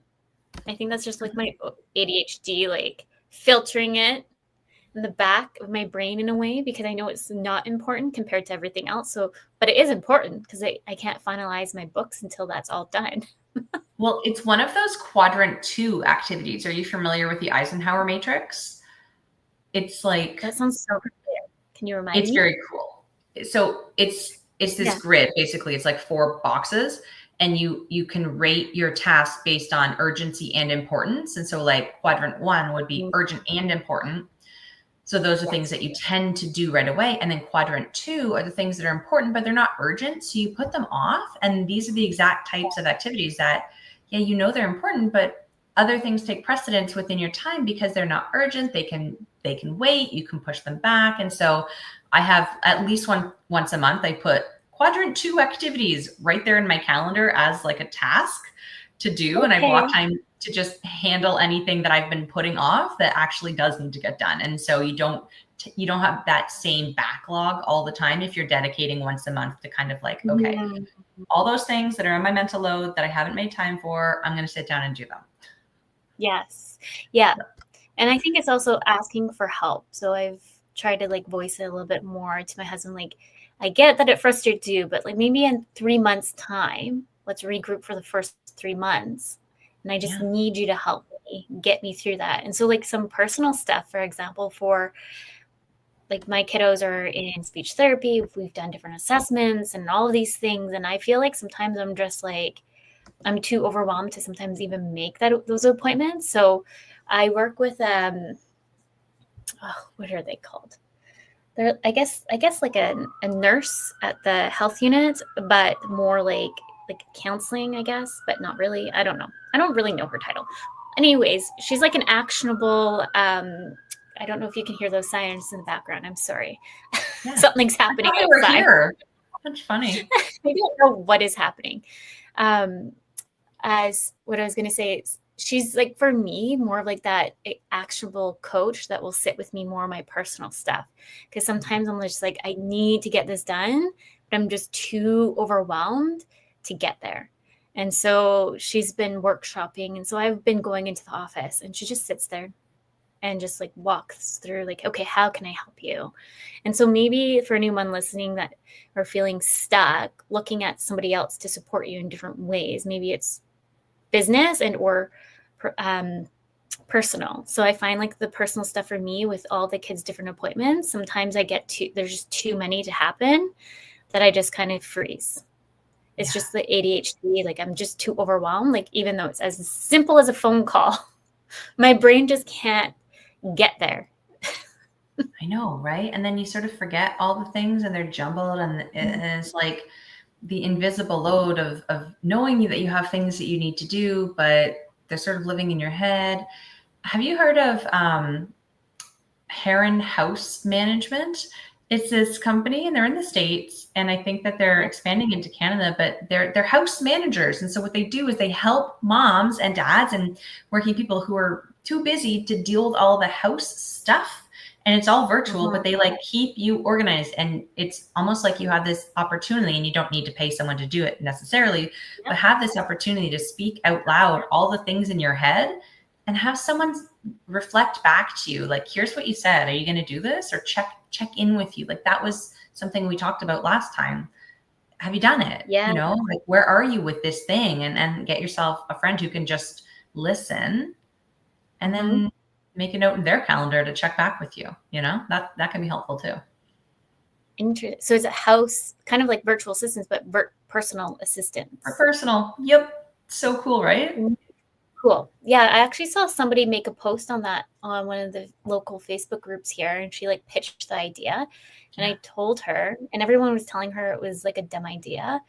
I think that's just like my ADHD, like filtering it in the back of my brain in a way, because I know it's not important compared to everything else. So, but it is important because I can't finalize my books until that's all done. Well, it's one of those quadrant 2 activities. Are you familiar with the Eisenhower matrix? It's like, that sounds so familiar. Can you remind me? It's very cool. So it's this grid. Basically, it's like 4 boxes, and you can rate your tasks based on urgency and importance. And so like quadrant 1 would be urgent and important. So those are things that you tend to do right away. And then quadrant 2 are the things that are important, but they're not urgent. So you put them off. And these are the exact types of activities that, yeah, you know, they're important, but other things take precedence within your time because they're not urgent. They can wait. You can push them back. And so I have at least once a month, I put quadrant 2 activities right there in my calendar as like a task to do. Okay. And I block time to just handle anything that I've been putting off that actually does need to get done. And so you don't have that same backlog all the time if you're dedicating once a month to kind of like, okay, all those things that are on my mental load that I haven't made time for, I'm going to sit down and do them. Yes. Yeah. And I think it's also asking for help. So I've tried to like voice it a little bit more to my husband. Like, I get that it frustrates you, but like maybe in 3 months time, let's regroup for the first 3 months. And I just need you to help me get me through that. And so like some personal stuff, for example, for like my kiddos are in speech therapy. We've done different assessments and all of these things. And I feel like sometimes I'm just like, I'm too overwhelmed to sometimes even make those appointments. So I work with, what are they called? They're, I guess like a nurse at the health unit, but more like counseling, I guess, but not really. I don't know. I don't really know her title. Anyways, she's like an actionable, I don't know if you can hear those sirens in the background. I'm sorry. Yeah. Something's happening outside. That's funny. I don't know what is happening. As what I was going to say is she's like, for me, more of like that actionable coach that will sit with me more on my personal stuff. Because sometimes I'm just like, I need to get this done, but I'm just too overwhelmed to get there. And so she's been workshopping. And so I've been going into the office and she just sits there and just like walks through like, okay, how can I help you? And so maybe for anyone listening that are feeling stuck, looking at somebody else to support you in different ways, maybe it's business and or personal. So I find like the personal stuff for me with all the kids' different appointments, sometimes there's just too many to happen that I just kind of freeze. It's just the ADHD. Like I'm just too overwhelmed. Like even though it's as simple as a phone call, my brain just can't get there. I know, right? And then you sort of forget all the things and they're jumbled and it's like the invisible load of knowing that you have things that you need to do, but they're sort of living in your head. Have you heard of Heron House Management? It's this company and they're in the States and I think that they're expanding into Canada, but they're house managers. And so what they do is they help moms and dads and working people who are too busy to deal with all the house stuff. And it's all virtual, but they like keep you organized. And it's almost like you have this opportunity and you don't need to pay someone to do it necessarily, but have this opportunity to speak out loud all the things in your head and have someone reflect back to you. Like, here's what you said. Are you going to do this? Or check in with you. Like that was something we talked about last time. Have you done it? Yeah. You know, like where are you with this thing? And get yourself a friend who can just listen and then make a note in their calendar to check back with you. You know, that can be helpful too. So it's a house, kind of like virtual assistants, but personal assistants. For personal. Yep. So cool, right? Cool. Yeah, I actually saw somebody make a post on that on one of the local Facebook groups here, and she like pitched the idea. And I told her, and everyone was telling her it was like a dumb idea.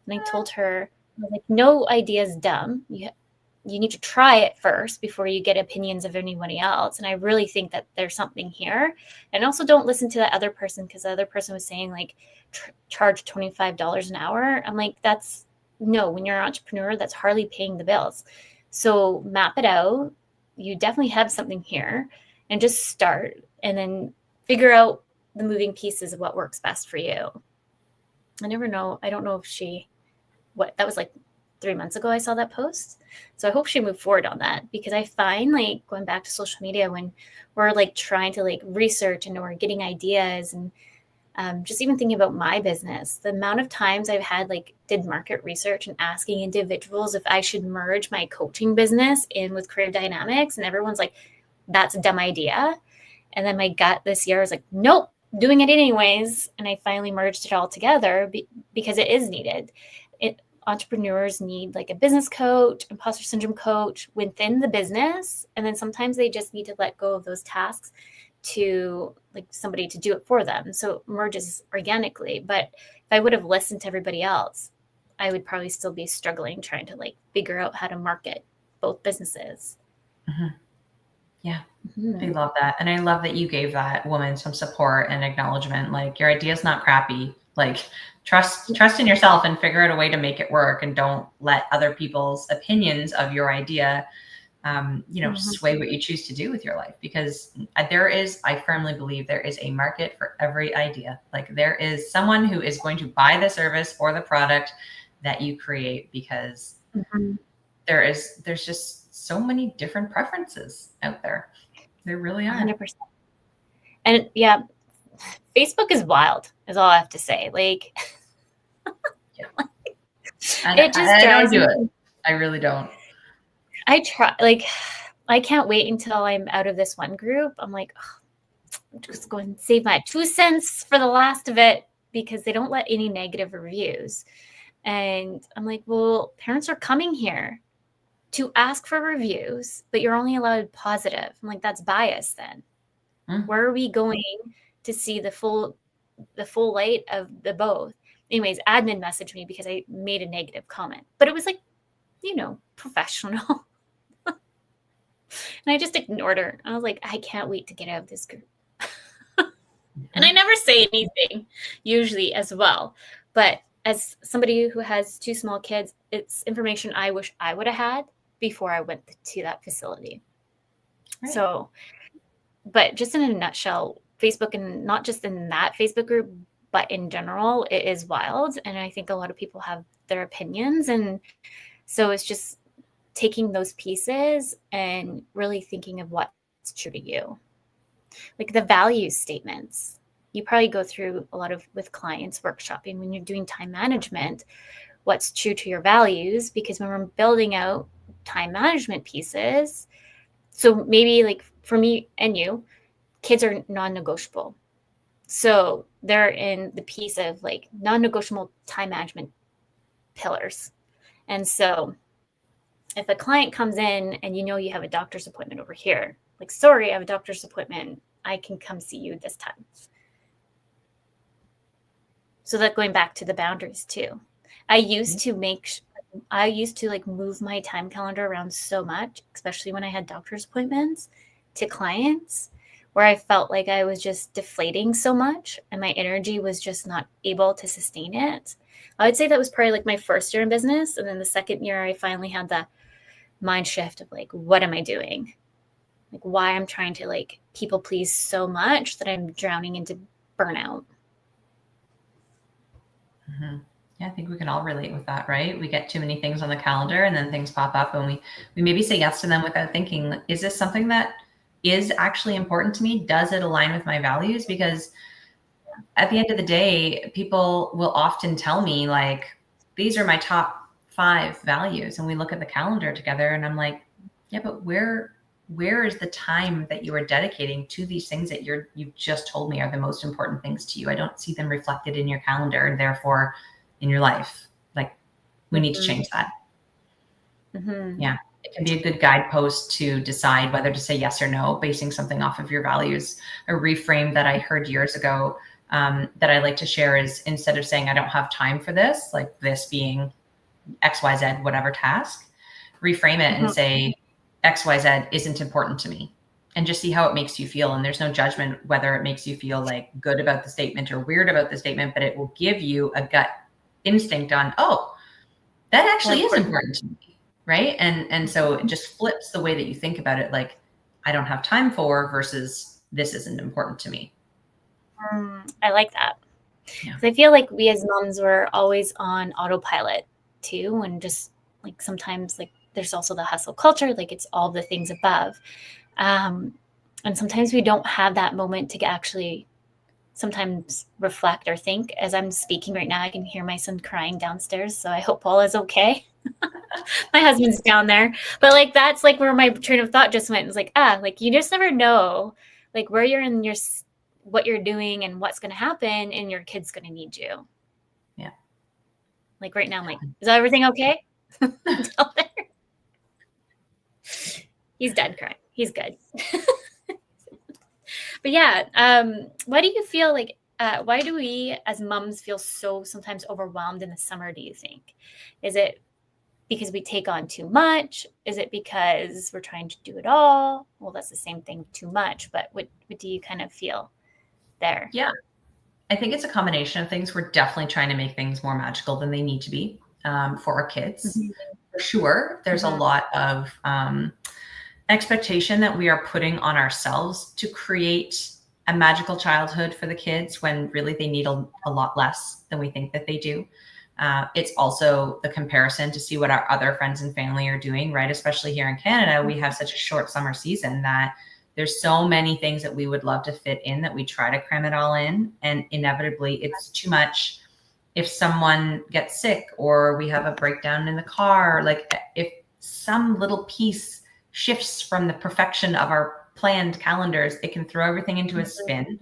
And I told her, like, no idea is dumb. You need to try it first before you get opinions of anybody else. And I really think that there's something here. And also don't listen to that other person, because the other person was saying like charge $25 an hour. I'm like, when you're an entrepreneur, that's hardly paying the bills. So map it out. You definitely have something here and just start and then figure out the moving pieces of what works best for you. I never know. I don't know if that was like 3 months ago I saw that post. So I hope she moved forward on that, because I find like going back to social media when we're like trying to like research and we're getting ideas and just even thinking about my business, the amount of times I've had did market research and asking individuals if I should merge my coaching business in with Creative Dynamics. And everyone's like, that's a dumb idea. And then my gut this year was like, nope, doing it anyways. And I finally merged it all together because it is needed. Entrepreneurs need like a business coach, imposter syndrome coach within the business. And then sometimes they just need to let go of those tasks to like somebody to do it for them. So it merges organically. But if I would have listened to everybody else, I would probably still be struggling trying to like figure out how to market both businesses. Mm-hmm. Yeah. I love that. And I love that you gave that woman some support and acknowledgement. Like, your idea is not crappy. Like, trust in yourself and figure out a way to make it work. And don't let other people's opinions of your idea, sway what you choose to do with your life. Because I firmly believe there is a market for every idea. Like, there is someone who is going to buy the service or the product that you create, because there's just so many different preferences out there. There really are. 100%. And yeah, Facebook is wild, is all I have to say. Like, it just I don't do it. I really don't. I try, I can't wait until I'm out of this one group. I'm like, I'm just going to save my 2 cents for the last of it, because they don't let any negative reviews. And I'm like, well, parents are coming here to ask for reviews, but you're only allowed positive. I'm like, that's bias then. Where are we going to see the full light of the both? Anyways, admin messaged me because I made a negative comment, but it was like, professional. And I just ignored her. I was like, I can't wait to get out of this group. And I never say anything usually as well, But as somebody who has 2 small kids, it's information I wish I would have had before I went to that facility. Right. So, but just in a nutshell, Facebook, and not just in that Facebook group, but in general, it is wild. And I think a lot of people have their opinions. And so it's just taking those pieces and really thinking of what's true to you. Like the value statements. You probably go through a lot of with clients workshopping when you're doing time management, what's true to your values, because when we're building out time management pieces, so maybe like for me and you, kids are non-negotiable. So they're in the piece of like non-negotiable time management pillars. And so if a client comes in and you know you have a doctor's appointment over here, like, sorry, I have a doctor's appointment, I can come see you this time. So that going back to the boundaries too. I used to like move my time calendar around so much, especially when I had doctor's appointments, to clients, where I felt like I was just deflating so much and my energy was just not able to sustain it. I would say that was probably like my first year in business. And then the second year, I finally had the mind shift of like, what am I doing? Like why I'm trying to like people please so much that I'm drowning into burnout. Mm-hmm. Yeah, I think we can all relate with that, right? We get too many things on the calendar and then things pop up and we maybe say yes to them without thinking, is this something that is actually important to me? Does it align with my values? Because at the end of the day, people will often tell me like, these are my top 5 values. And we look at the calendar together and I'm like, yeah, but where is the time that you are dedicating to these things that you've just told me are the most important things to you? I don't see them reflected in your calendar and therefore in your life. Like we need to change that. Mm-hmm. Yeah. It can be a good guidepost to decide whether to say yes or no, basing something off of your values. A reframe that I heard years ago that I like to share is, instead of saying I don't have time for this, like this being XYZ, whatever task, reframe it and say XYZ isn't important to me, and just see how it makes you feel. And there's no judgment whether it makes you feel like good about the statement or weird about the statement, but it will give you a gut instinct on, oh, that actually is important to me. Right. And so it just flips the way that you think about it. Like, I don't have time for versus this isn't important to me. I like that. Yeah. I feel like we as moms were always on autopilot too. And just like sometimes like there's also the hustle culture, like it's all the things above. And sometimes we don't have that moment to actually sometimes reflect or think. As I'm speaking right now, I can hear my son crying downstairs. So I hope Paul is okay. My husband's down there. But like, that's like where my train of thought just went. It was like, like you just never know like where you're in your, what you're doing and what's going to happen, and your kid's going to need you. Yeah. Like right now, I'm like, is everything okay? He's dead crying. He's good. But yeah, why do you feel like, why do we as moms feel so sometimes overwhelmed in the summer, do you think? Is it because we take on too much? Is it because we're trying to do it all? Well, that's the same thing, too much, but what do you kind of feel there? Yeah, I think it's a combination of things. We're definitely trying to make things more magical than they need to be for our kids. For sure. There's a lot of expectation that we are putting on ourselves to create a magical childhood for the kids when really they need a lot less than we think that they do. It's also the comparison to see what our other friends and family are doing, right? Especially here in Canada, we have such a short summer season that there's so many things that we would love to fit in that we try to cram it all in. And inevitably it's too much. If someone gets sick or we have a breakdown in the car, like if some little piece shifts from the perfection of our planned calendars, it can throw everything into a spin,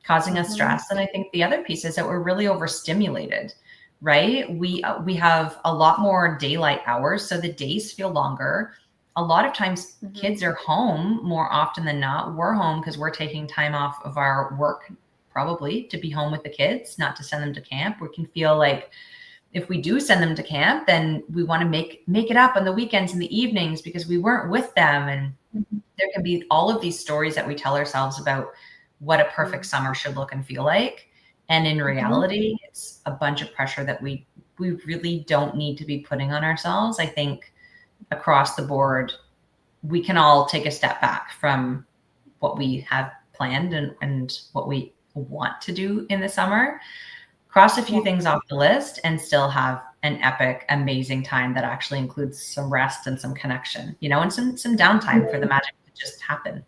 causing us stress. And I think the other piece is that we're really overstimulated, right? We have a lot more daylight hours, so the days feel longer. A lot of times kids are home more often than not. We're home because we're taking time off of our work probably to be home with the kids, not to send them to camp. We can feel like if we do send them to camp, then we want to make it up on the weekends and the evenings because we weren't with them. And there can be all of these stories that we tell ourselves about what a perfect summer should look and feel like. And in reality, it's a bunch of pressure that we really don't need to be putting on ourselves. I think across the board, we can all take a step back from what we have planned and what we want to do in the summer, cross a few things off the list, and still have an epic, amazing time that actually includes some rest and some connection, you know, and some downtime for the magic to just happen.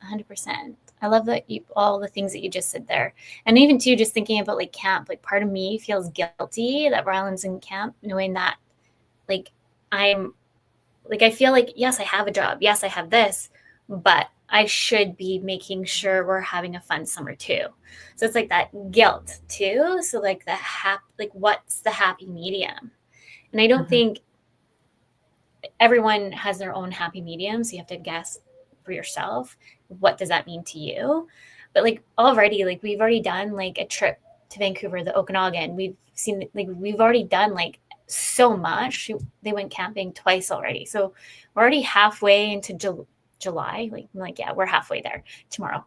100%. I love that all the things that you just said there. And even too, just thinking about like camp, like part of me feels guilty that Ryland's in camp, knowing that like I feel like, yes, I have a job. Yes, I have this, but I should be making sure we're having a fun summer too. So it's like that guilt too. So like what's the happy medium? And I don't think everyone has their own happy medium. So you have to guess for yourself, what does that mean to you? But like already, like we've already done like a trip to Vancouver, the Okanagan. We've already done like so much. They went camping twice already. So we're already halfway into July. Like, I'm like, yeah, we're halfway there tomorrow.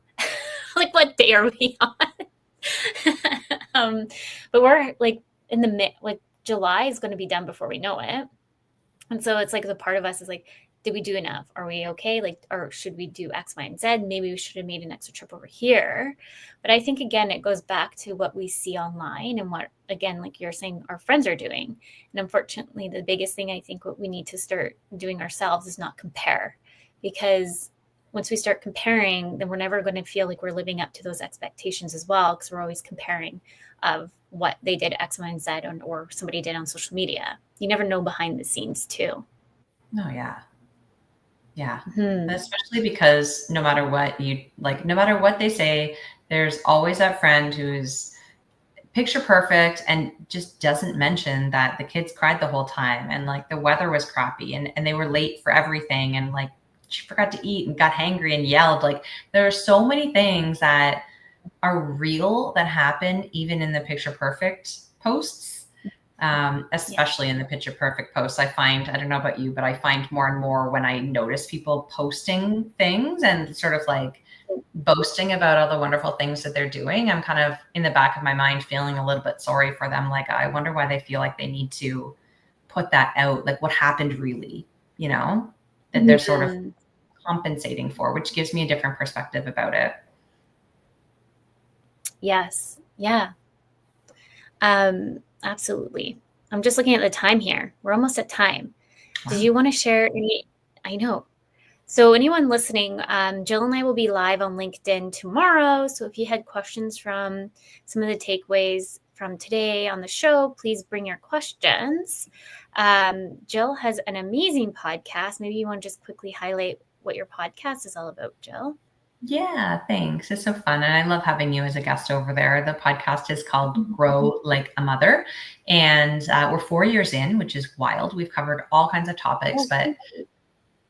Like, what day are we on? But we're like in the July is going to be done before we know it. And so it's like the part of us is like, did we do enough? Are we okay? Like, or should we do X, Y, and Z? Maybe we should have made an extra trip over here. But I think, again, it goes back to what we see online and what, again, like you're saying, our friends are doing. And unfortunately, the biggest thing I think what we need to start doing ourselves is not compare. Because once we start comparing, then we're never going to feel like we're living up to those expectations as well, because we're always comparing of what they did X, Y, and Z or somebody did on social media. You never know behind the scenes too. Oh, yeah. Yeah. Especially because no matter what they say, there's always that friend who's picture perfect and just doesn't mention that the kids cried the whole time and like the weather was crappy and they were late for everything and like she forgot to eat and got hangry and yelled. Like there are so many things that are real that happen even in the picture perfect posts. Especially in the picture perfect posts. I don't know about you, but I find more and more when I notice people posting things and sort of like boasting about all the wonderful things that they're doing, I'm kind of in the back of my mind feeling a little bit sorry for them. Like, I wonder why they feel like they need to put that out. Like what happened really, you know, that they're sort of compensating for, which gives me a different perspective about it. Yes. Yeah. Absolutely. I'm just looking at the time here. We're almost at time. Wow. Did you want to share any? I know. So anyone listening, Jill and I will be live on LinkedIn tomorrow. So if you had questions from some of the takeaways from today on the show, please bring your questions. Jill has an amazing podcast. Maybe you want to just quickly highlight what your podcast is all about, Jill. Yeah, thanks. It's so fun. And I love having you as a guest over there. The podcast is called Grow Like a Mother. And we're 4 years in, which is wild. We've covered all kinds of topics, but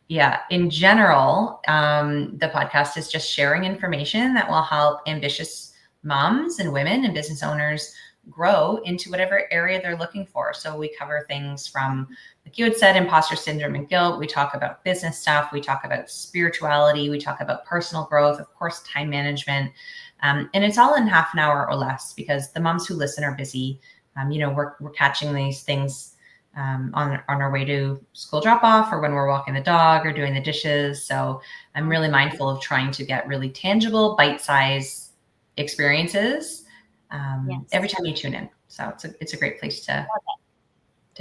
yeah, in general, the podcast is just sharing information that will help ambitious moms and women and business owners grow into whatever area they're looking for. So we cover things from, like you had said, imposter syndrome and guilt. We talk about business stuff. We talk about spirituality. We talk about personal growth, of course, time management. And it's all in half an hour or less because the moms who listen are busy. We're catching these things on our way to school drop off or when we're walking the dog or doing the dishes. So I'm really mindful of trying to get really tangible, bite-sized experiences every time you tune in. So it's a great place to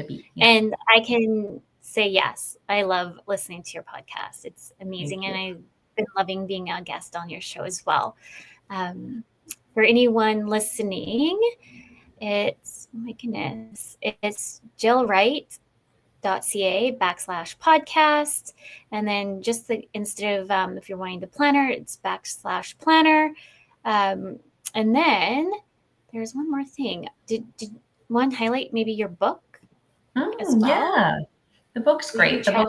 be. Yeah. And I can say, yes, I love listening to your podcast. It's amazing. And I've been loving being a guest on your show as well. For anyone listening, it's, oh my goodness, it's jillwright.ca/podcast. And then just instead of, if you're wanting the planner, it's /planner. And then there's one more thing. Did one highlight maybe your book as well? Yeah, the book's great. The book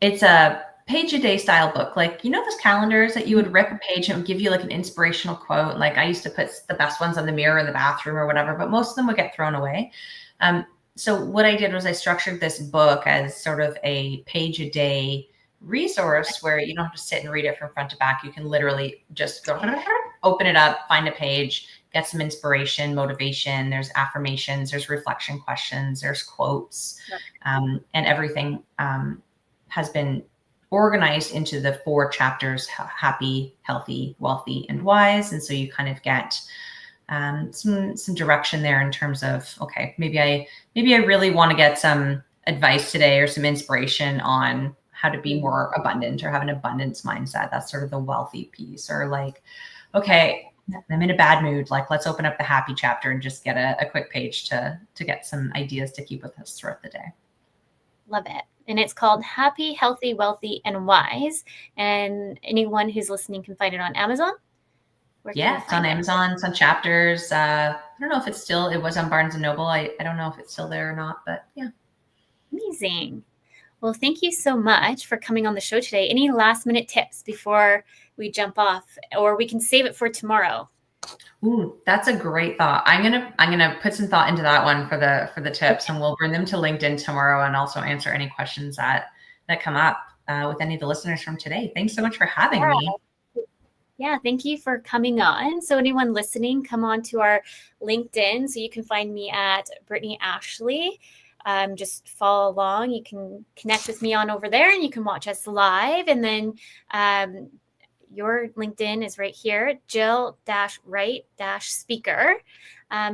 it's a page a day style book. Like, you know, those calendars that you would rip a page and it would give you like an inspirational quote. Like I used to put the best ones on the mirror in the bathroom or whatever, but most of them would get thrown away. So what I did was I structured this book as sort of a page a day resource where you don't have to sit and read it from front to back. You can literally just go open it up, find a page, get some inspiration, motivation. There's affirmations, there's reflection questions, there's quotes, and everything has been organized into the 4 chapters: happy, healthy, wealthy, and wise. And so you kind of get some direction there in terms of, okay, maybe I really want to get some advice today or some inspiration on how to be more abundant or have an abundance mindset. That's sort of the wealthy piece. Or like, okay, I'm in a bad mood. Like, let's open up the happy chapter and just get a quick page to get some ideas to keep with us throughout the day. Love it. And it's called Happy, Healthy, Wealthy, and Wise. And anyone who's listening can find it on Amazon. Yeah, it's on Amazon. It's on Chapters. I don't know if it was on Barnes & Noble. I don't know if it's still there or not, but yeah. Amazing. Well, thank you so much for coming on the show today. Any last minute tips before we jump off, or we can save it for tomorrow? Ooh, that's a great thought. I'm gonna put some thought into that one for the tips, and we'll bring them to LinkedIn tomorrow, and also answer any questions that come up with any of the listeners from today. Thanks so much for having me. Yeah, thank you for coming on. So anyone listening, come on to our LinkedIn. So you can find me at Brittney Ashley. Just follow along. You can connect with me on over there, and you can watch us live. And then your LinkedIn is right here, Jill-Wright-Speaker.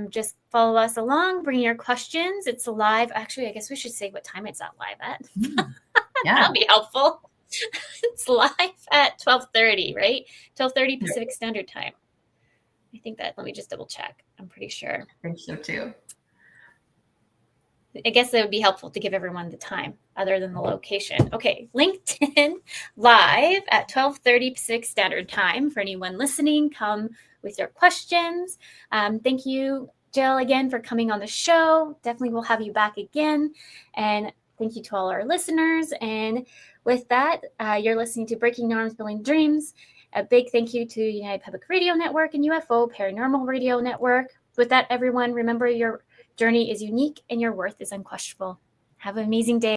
Just follow us along, bring your questions. It's live. Actually, I guess we should say what time it's at live at. Yeah. That'll be helpful. It's live at 12:30, right? 12:30 Pacific Standard Time. I think that, let me just double check. I'm pretty sure. I think so too. I guess that would be helpful to give everyone the time other than the location. Okay, LinkedIn live at 12:30 Pacific Standard Time. For anyone listening, come with your questions. Thank you, Jill, again for coming on the show. Definitely we'll have you back again. And thank you to all our listeners. And with that, you're listening to Breaking Norms, Building Dreams. A big thank you to United Public Radio Network and UFO Paranormal Radio Network. With that, everyone, remember your journey is unique and your worth is unquestionable. Have an amazing day.